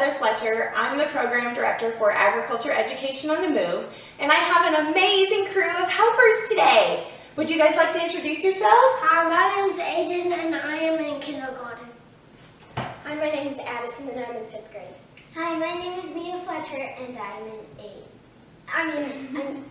Heather Fletcher. I'm the Program Director for Agriculture Education on the Move, and I have an amazing crew of helpers today. Would you guys like to introduce yourselves? Hi, my name is Aiden, and I am in kindergarten. Hi, my name is Addison, and I'm in 5th grade. Hi, my name is Mia Fletcher, and I'm I'm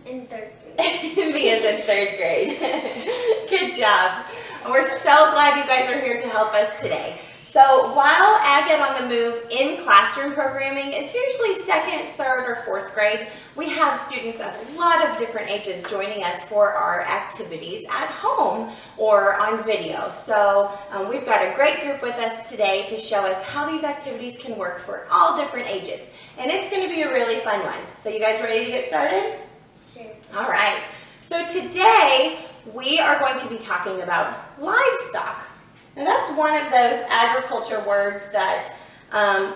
in 3rd grade. Mia's in 3rd grade. Good job. We're so glad you guys are here to help us today. So while Ag Ed on the Move in classroom programming is usually 2nd, 3rd, or 4th grade, we have students of a lot of different ages joining us for our activities at home or on video. So we've got a great group with us today to show us how these activities can work for all different ages. And it's going to be a really fun one. So you guys ready to get started? Sure. All right. So today we are going to be talking about livestock. Now that's one of those agriculture words that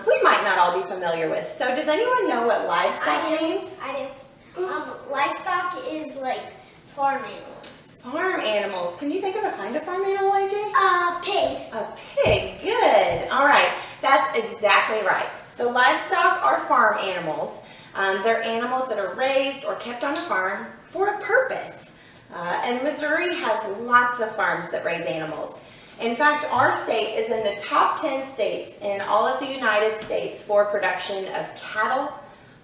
we might not all be familiar with. So does anyone know what livestock means? I do. Livestock is like farm animals. Farm animals. Can you think of a kind of farm animal, AJ? Pig. A pig. Good. All right. That's exactly right. So livestock are farm animals. They're animals that are raised or kept on a farm for a purpose. And Missouri has lots of farms that raise animals. In fact, our state is in the top 10 states in all of the United States for production of cattle,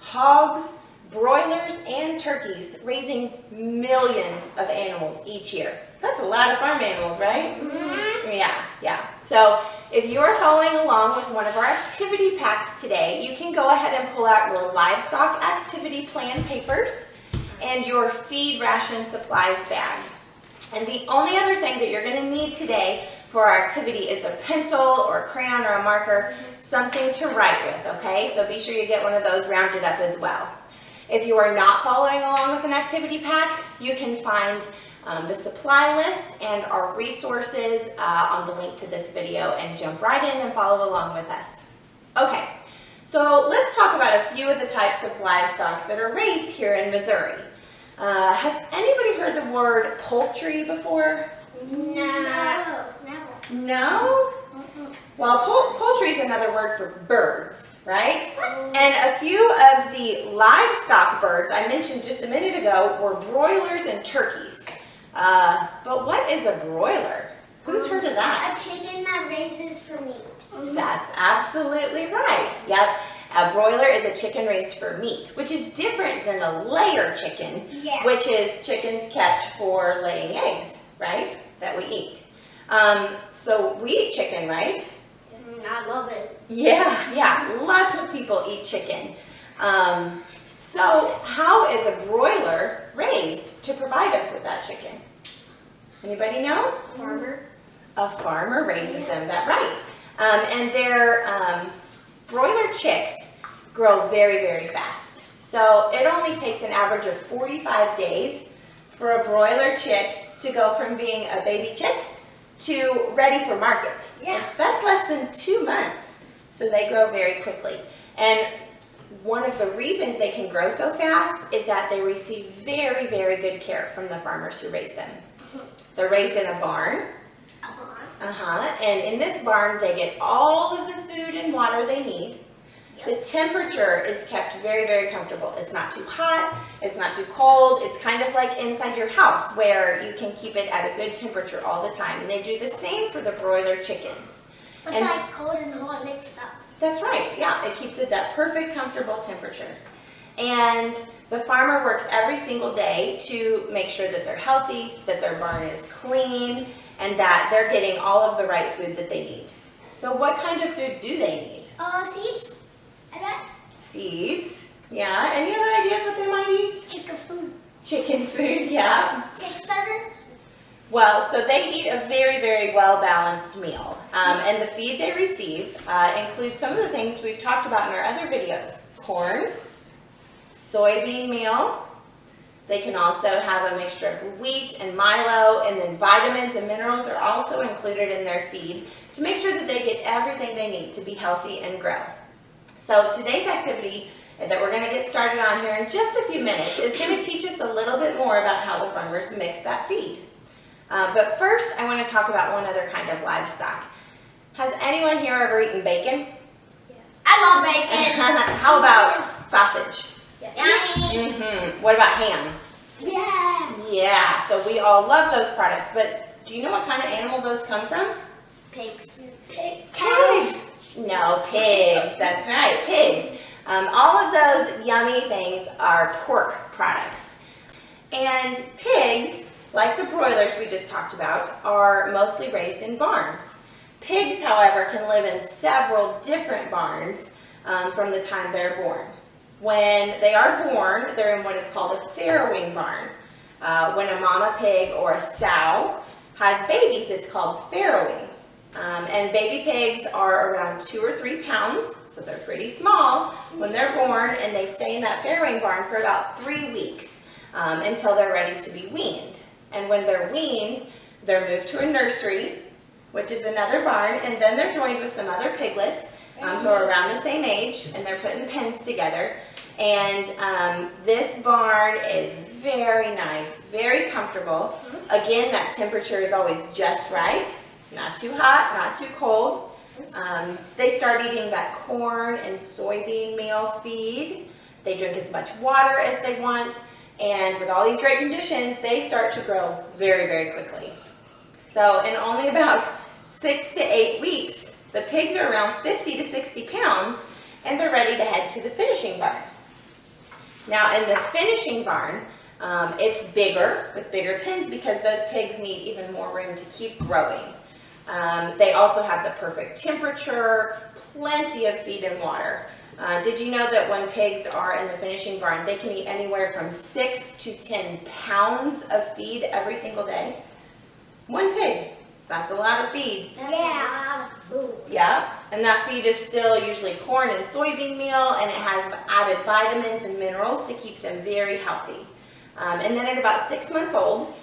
hogs, broilers, and turkeys, raising millions of animals each year. That's a lot of farm animals, right? Mm-hmm. Yeah. So if you're following along with one of our activity packs today, you can go ahead and pull out your livestock activity plan papers and your feed ration supplies bag. And the only other thing that you're going to need today for our activity is a pencil or a crayon or a marker, something to write with, okay? So be sure you get one of those rounded up as well. If you are not following along with an activity pack, you can find the supply list and our resources on the link to this video and jump right in and follow along with us. Okay, so let's talk about a few of the types of livestock that are raised here in Missouri. Has anybody heard the word poultry before? No? Well, poultry is another word for birds, right? What? And a few of the livestock birds I mentioned just a minute ago were broilers and turkeys. But what is a broiler? Who's heard of that? A chicken that raises for meat. That's absolutely right. Yep. A broiler is a chicken raised for meat, which is different than a layer chicken, which is chickens kept for laying eggs, right? That we eat. So we eat chicken, right? I love it. Yeah. Lots of people eat chicken. So how is a broiler raised to provide us with that chicken? Anybody know? Farmer. A farmer raises them, that's right. And their broiler chicks grow very, very fast. So it only takes an average of 45 days for a broiler chick to go from being a baby chick to ready for market. Yeah. That's less than 2 months. So they grow very quickly. And one of the reasons they can grow so fast is that they receive very, very good care from the farmers who raise them. They're raised in a barn. And in this barn, they get all of the food and water they need. The temperature is kept very, very comfortable. It's not too hot, it's not too cold. It's kind of like inside your house where you can keep it at a good temperature all the time. And they do the same for the broiler chickens. It's like cold and hot mixed up. That's right, yeah. It keeps it that perfect, comfortable temperature. And the farmer works every single day to make sure that they're healthy, that their barn is clean, and that they're getting all of the right food that they need. So what kind of food do they need? Seeds. Seeds. Yeah. Any other ideas what they might eat? Chicken food. Chicken food, yeah. Chick starter. Well, so they eat a very, very well-balanced meal. And the feed they receive includes some of the things we've talked about in our other videos. Corn, soybean meal. They can also have a mixture of wheat and milo, and then vitamins and minerals are also included in their feed to make sure that they get everything they need to be healthy and grow. So today's activity that we're going to get started on here in just a few minutes is going to teach us a little bit more about how the farmers mix that feed. But first, I want to talk about one other kind of livestock. Has anyone here ever eaten bacon? Yes. I love bacon. How about sausage? Yummy. What about ham? Yeah. Yeah, so we all love those products, but do you know what kind of animal those come from? Pigs. Pigs. No, pigs. That's right, pigs. All of those yummy things are pork products. And pigs, like the broilers we just talked about, are mostly raised in barns. Pigs, however, can live in several different barns from the time they're born. When they are born, they're in what is called a farrowing barn. When a mama pig or a sow has babies, it's called farrowing. And baby pigs are around 2 or 3 pounds, so they're pretty small when they're born, and they stay in that farrowing barn for about 3 weeks until they're ready to be weaned. And when they're weaned, they're moved to a nursery, which is another barn, and then they're joined with some other piglets who are around the same age, and they're put in pens together. And this barn is very nice, very comfortable. Again, that temperature is always just right, not too hot, not too cold. They start eating that corn and soybean meal feed. They drink as much water as they want, and with all these great conditions, they start to grow very, very quickly. So in only about 6 to 8 weeks, the pigs are around 50 to 60 pounds, and they're ready to head to the finishing barn. Now in the finishing barn, it's bigger, with bigger pens, because those pigs need even more room to keep growing. They also have the perfect temperature, plenty of feed and water. Did you know that when pigs are in the finishing barn, they can eat anywhere from 6 to 10 pounds of feed every single day? One pig, that's a lot of feed. Yeah. Yeah, and that feed is still usually corn and soybean meal, and it has added vitamins and minerals to keep them very healthy. And then at about 6 months old,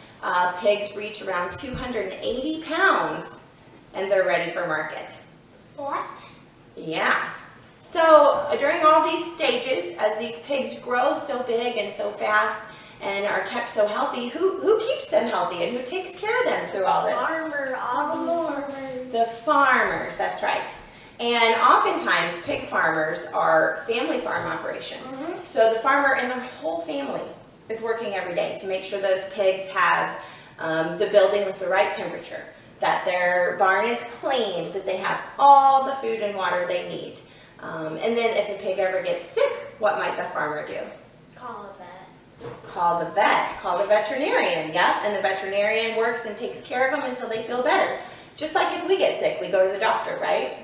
pigs reach around 280 pounds, and they're ready for market. What? Yeah. So during all these stages, as these pigs grow so big and so fast and are kept so healthy, who keeps them healthy and who takes care of them through all this? The farmers, that's right. And oftentimes pig farmers are family farm operations. So the farmer and their whole family is working every day to make sure those pigs have the building with the right temperature, that their barn is clean, that they have all the food and water they need. And then if a pig ever gets sick, what might the farmer do? Call a vet. Call the vet, call the veterinarian, yep, and the veterinarian works and takes care of them until they feel better. Just like if we get sick, we go to the doctor, right?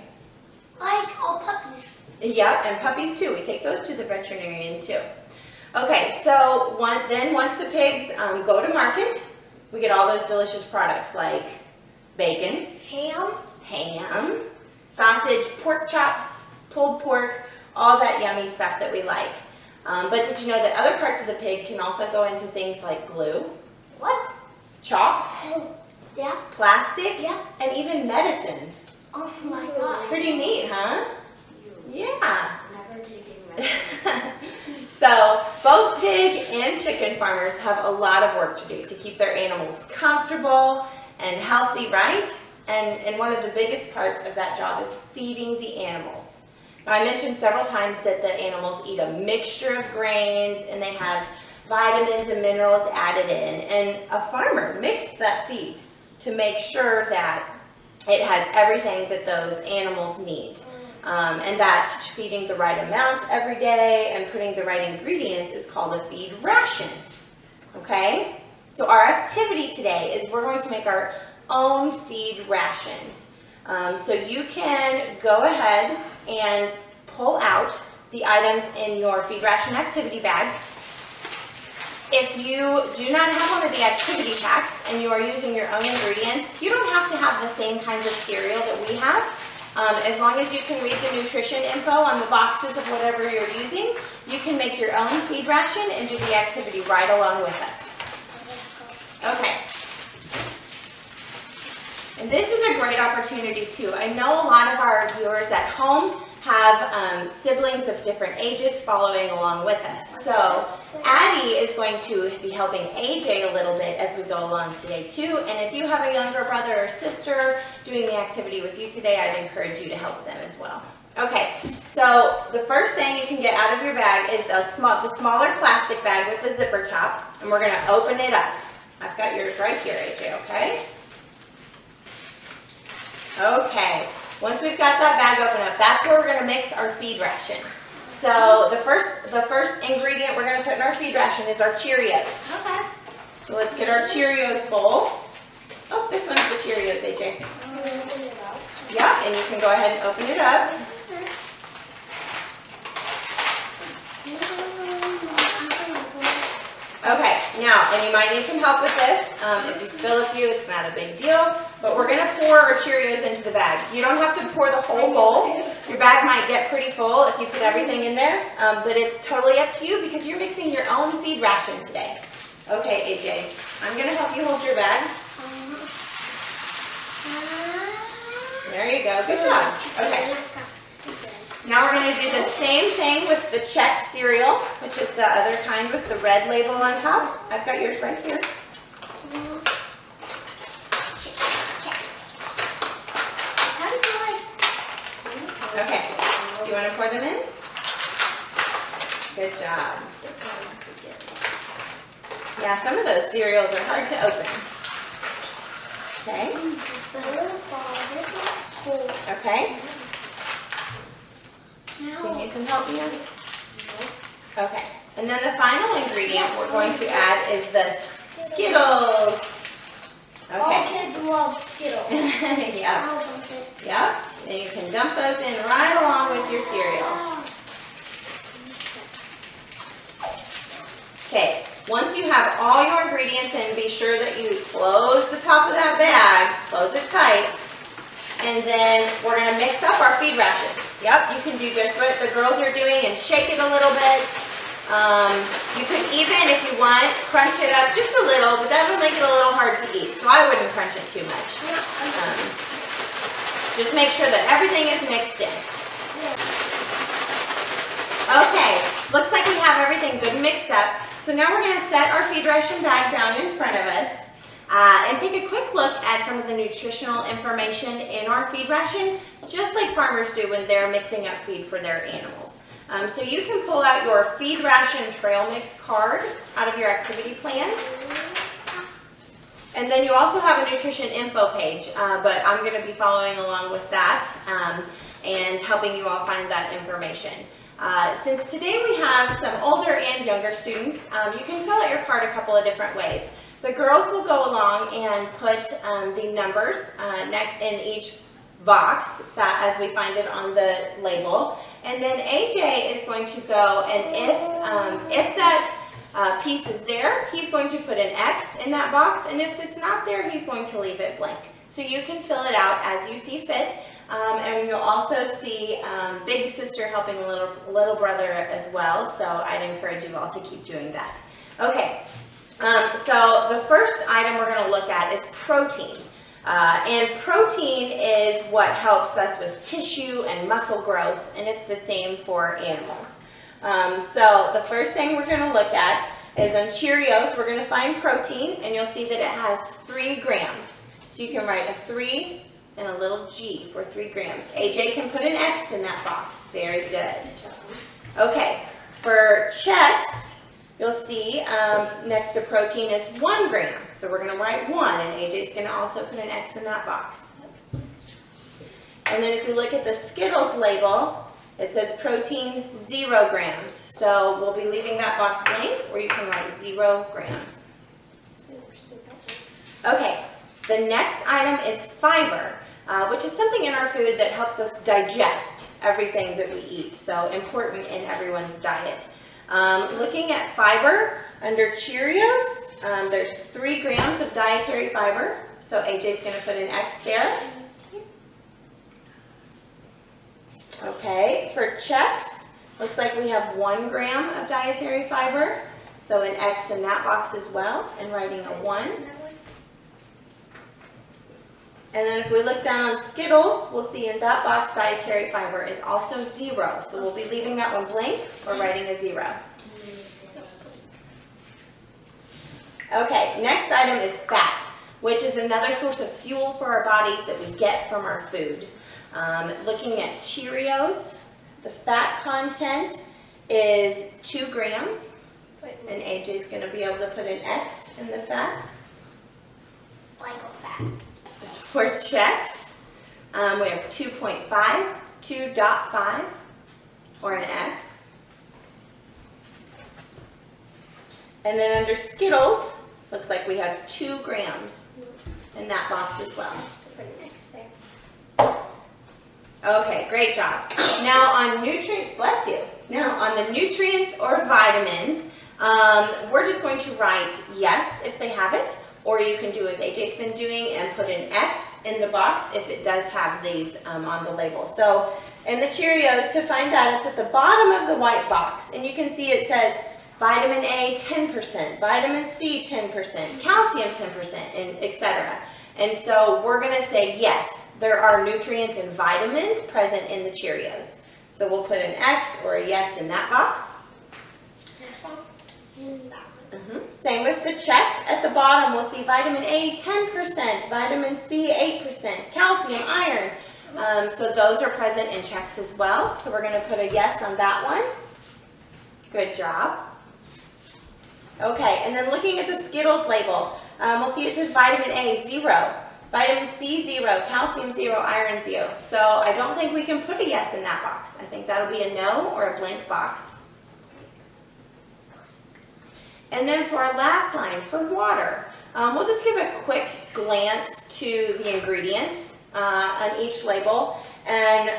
Like all puppies. Yep, and puppies too, we take those to the veterinarian too. Okay, so once the pigs go to market, we get all those delicious products like bacon, ham, sausage, pork chops, pulled pork, all that yummy stuff that we like. But did you know that other parts of the pig can also go into things like glue? What? Chalk? Yeah. Plastic? Yeah. And even medicines. Oh my God. Pretty neat, huh? Yeah. Never taking medicine. So both pig and chicken farmers have a lot of work to do to keep their animals comfortable and healthy, right? And one of the biggest parts of that job is feeding the animals. Now, I mentioned several times that the animals eat a mixture of grains and they have vitamins and minerals added in. And a farmer mixed that feed to make sure that it has everything that those animals need. And that feeding the right amount every day and putting the right ingredients is called a feed ration. Okay? So our activity today is we're going to make our own feed ration. So you can go ahead and pull out the items in your feed ration activity bag. If you do not have one of the activity packs and you are using your own ingredients, you don't have to have the same kinds of cereal that we have. As long as you can read the nutrition info on the boxes of whatever you're using, you can make your own feed ration and do the activity right along with us. Okay. And this is a great opportunity too. I know a lot of our viewers at home have siblings of different ages following along with us. So Addie is going to be helping AJ a little bit as we go along today too. And if you have a younger brother or sister doing the activity with you today, I'd encourage you to help them as well. Okay, So the first thing you can get out of your bag is the smaller plastic bag with the zipper top, and we're going to open it up. I've got yours right here, AJ, okay? Okay, once we've got that bag open up, that's where we're going to mix our feed ration. So the first ingredient we're going to put in our feed ration is our Cheerios. Okay. So let's get our Cheerios bowl. Oh, this one's the Cheerios, AJ. Yeah, and you can go ahead and open it up. Okay, now, and you might need some help with this. If you spill a few, it's not a big deal. But we're going to pour our Cheerios into the bag. You don't have to pour the whole bowl. Your bag might get pretty full if you put everything in there. But it's totally up to you because you're mixing your own feed ration today. Okay, AJ, I'm going to help you hold your bag. There you go. Good job. Okay. Now we're going to do the same thing with the Chex cereal, which is the other kind with the red label on top. I've got yours right here. How did you like? Okay. Do you want to pour them in? Good job. Yeah, some of those cereals are hard to open. Okay. Okay. Do you need some help, Mia? Okay. And then the final ingredient we're going to add is the Skittles. All Okay. kids love Skittles. Yeah. Yep. And you can dump those in right along with your cereal. Okay. Once you have all your ingredients in, be sure that you close the top of that bag, close it tight, and then we're going to mix up our feed ration. Yep, you can do just what the girls are doing and shake it a little bit. You could even, if you want, crunch it up just a little, but that will make it a little hard to eat, so I wouldn't crunch it too much. Just make sure that everything is mixed in. Okay, looks like we have everything good mixed up. So now we're going to set our feed ration bag down in front of us and take a quick look at some of the nutritional information in our feed ration, just like farmers do when they're mixing up feed for their animals. So you can pull out your feed ration trail mix card out of your activity plan. And then you also have a nutrition info page, but I'm going to be following along with that and helping you all find that information. Since today we have some older and younger students, you can fill out your card a couple of different ways. The girls will go along and put the numbers in each box as we find it on the label. And then AJ is going to go, and if that piece is there, he's going to put an X in that box, and if it's not there, he's going to leave it blank. So you can fill it out as you see fit. And you'll also see big sister helping little brother as well, so I'd encourage you all to keep doing that. Okay, so the first item we're going to look at is protein. And protein is what helps us with tissue and muscle growth, and it's the same for animals. So the first thing we're going to look at is on Cheerios, we're going to find protein, and you'll see that it has 3 grams. So you can write a 3 and a little G for 3 grams. AJ can put an X in that box. Very good. Okay, for Chex, you'll see next to protein is 1 gram. So we're going to write 1, and AJ's going to also put an X in that box. And then if you look at the Skittles label, it says protein 0 grams. So we'll be leaving that box blank, or you can write 0 grams. Okay, the next item is fiber. Which is something in our food that helps us digest everything that we eat, so important in everyone's diet. Looking at fiber, under Cheerios, there's 3 grams of dietary fiber, so AJ's going to put an X there. Okay, for Chex, looks like we have 1 gram of dietary fiber, so an X in that box as well, and writing a 1. And then if we look down on Skittles, we'll see in that box dietary fiber is also 0. So we'll be leaving that one blank or writing a 0. Okay, next item is fat, which is another source of fuel for our bodies that we get from our food. Looking at Cheerios, The fat content is 2 grams, and AJ's going to be able to put an X in the fat. Glyphosate. For checks, we have 2.5, 2.5, or an X. And then under Skittles, looks like we have 2 grams in that box as well. So put an X there. Okay, great job. Now on nutrients, bless you. Now on the nutrients or vitamins, we're just going to write yes if they have it, or you can do as AJ's been doing and put an X in the box if it does have these on the label. So in the Cheerios, to find that, it's at the bottom of the white box, and you can see it says vitamin A 10%, vitamin C 10%, calcium 10%, and etc. And so we're going to say yes, there are nutrients and vitamins present in the Cheerios. So we'll put an X or a yes in that box. Next one. Same with the checks. At the bottom, we'll see vitamin A 10%, vitamin C 8%, calcium, iron. So those are present in checks as well. So we're going to put a yes on that one. Good job. Okay, and then looking at the Skittles label, we'll see it says vitamin A 0, vitamin C 0, calcium 0, iron 0. So I don't think we can put a yes in that box. I think that'll be a no or a blank box. And then for our last line, for water, we'll just give a quick glance to the ingredients on each label and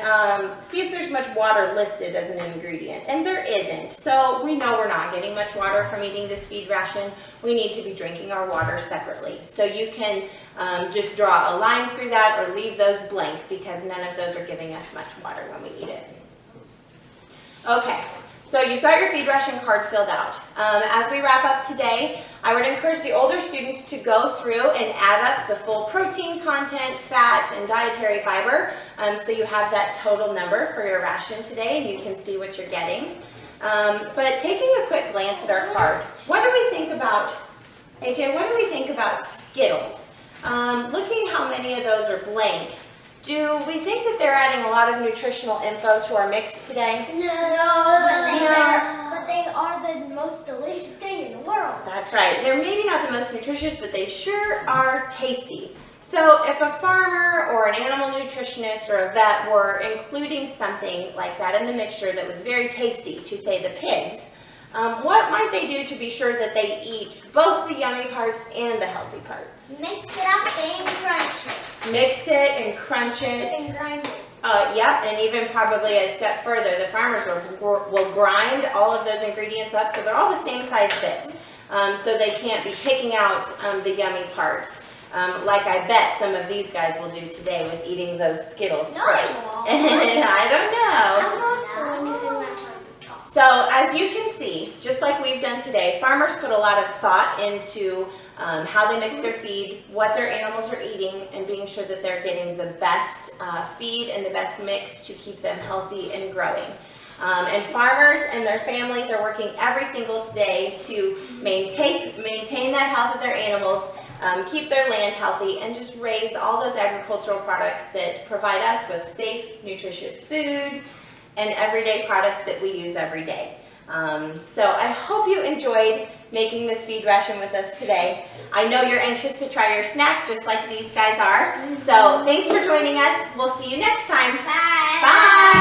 see if there's much water listed as an ingredient. And there isn't. So we know we're not getting much water from eating this feed ration. We need to be drinking our water separately. So you can just draw a line through that or leave those blank because none of those are giving us much water when we eat it. Okay. So you've got your feed ration card filled out. As we wrap up today, I would encourage the older students to go through and add up the full protein content, fat, and dietary fiber, so you have that total number for your ration today and you can see what you're getting. But taking a quick glance at our card, what do we think about, AJ, what do we think about Skittles? Looking how many of those are blank, do we think that they're adding a lot of nutritional info to our mix today? But they are the most delicious thing in the world. That's right. They're maybe not the most nutritious, but they sure are tasty. So if a farmer or an animal nutritionist or a vet were including something like that in the mixture that was very tasty to, say, the pigs, what might they do to be sure that they eat both the yummy parts and the healthy parts? Mix it up and crunch it. Mix it and crunch it. And grind it. Yep, and even probably a step further, the farmers will grind all of those ingredients up so they're all the same size bits. So they can't be picking out the yummy parts. Like I bet some of these guys will do today with eating those Skittles first. I don't know. So as you can see, just like we've done today, farmers put a lot of thought into how they mix their feed, what their animals are eating, and being sure that they're getting the best feed and the best mix to keep them healthy and growing. And farmers and their families are working every single day to maintain that health of their animals, keep their land healthy, and just raise all those agricultural products that provide us with safe, nutritious food and everyday products that we use every day. So I hope you enjoyed making this feed ration with us today. I know you're anxious to try your snack just like these guys are. So thanks for joining us. We'll see you next time. Bye. Bye.